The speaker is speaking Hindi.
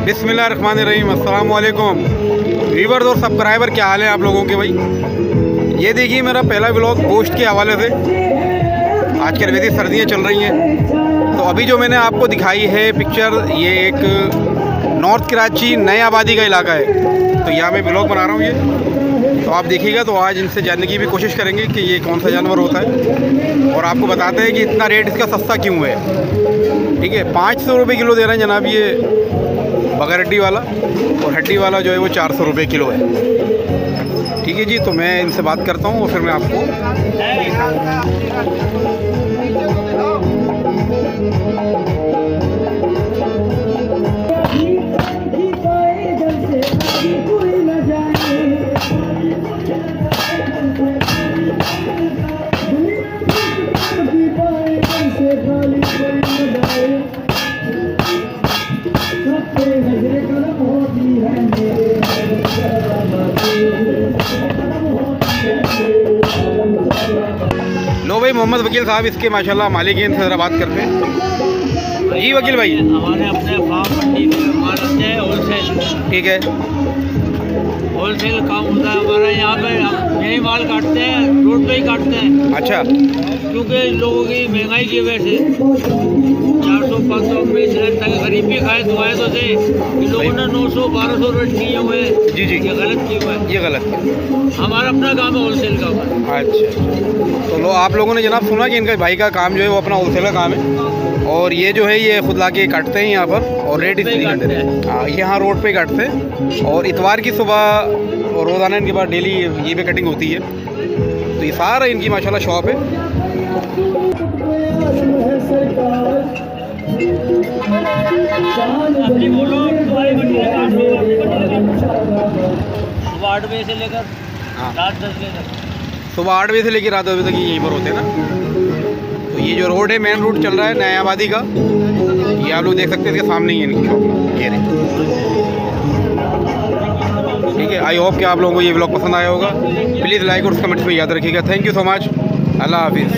बिस्मिल्लाहिर्रहमानिर्रहीम, अस्सलाम वालेकुम व्यूअर्स और सब्सक्राइबर, क्या हाल है आप लोगों के भाई। ये देखिए मेरा पहला व्लॉग गोश्त के हवाले से। आजकल वैसी सर्दियाँ चल रही हैं, तो अभी जो मैंने आपको दिखाई है पिक्चर, ये एक नॉर्थ कराची नए आबादी का इलाका है। तो यहाँ मैं व्लॉग बना रहा हूँ ये, तो आप देखिएगा। तो आज इनसे जानने की भी कोशिश करेंगे कि ये कौन सा जानवर होता है, और आपको बताते हैं कि इतना रेट इसका सस्ता क्यों है। ठीक है, 500 रुपये किलो दे रहे हैं जनाब ये बगैर हड्डी वाला, और हड्डी वाला जो है वो 400 रुपये किलो है। ठीक है जी, तो मैं इनसे बात करता हूँ और फिर मैं आपको लो भाई, मोहम्मद वकील साहब इसके माशाल्लाह मालिक हैं, इनसे ज़रा बात करते हैं। जी वकील भाई, हमारे अपने फार्म मंडी में माल आते हैं होलसेल। ठीक है, होलसेल काम होता है हमारा यहाँ पे। हम यही माल काटते हैं, रोड पे ही काटते हैं। अच्छा, क्योंकि लोगों की महंगाई की वजह से 400-500 बेच रहे हैं, ताकि गरीब भी खाए दुआएं तो दे। लोगों ने 900-1200 रेट किए हुए हैं। जी जी, ये गलत किया हुआ है, ये गलत है। हमारा अपना काम है, होलसेल का काम है। अच्छा, तो लो आप लोगों ने जनाब सुना कि इनका भाई का काम जो है वो अपना होलसेल का काम है, और ये जो है ये खुद ला के काटते हैं यहाँ पर, और रेट इसलिए काटते हैं। हाँ, यहाँ रोड पे काटते हैं, और इतवार की सुबह और रोज़ाना इनके पास डेली ये भी कटिंग होती है। तो ये सारा इनकी माशाल्लाह शॉप है। सुबह 8 बजे से लेकर रात 10 बजे तक, सुबह 8 बजे से लेकर रात 10 बजे तक यहीं पर होते हैं ना। तो ये जो रोड है, मेन रोड चल रहा है नया आबादी का, ये आप लोग देख सकते हैं, इसके सामने ही है इनकी शॉप, ये रही। ठीक है, आई होप कि आप लोगों को ये व्लॉग पसंद आया होगा। प्लीज़ लाइक और कमेंट्स में याद रखिएगा। थैंक यू सो मच, अल्लाह हाफिज़।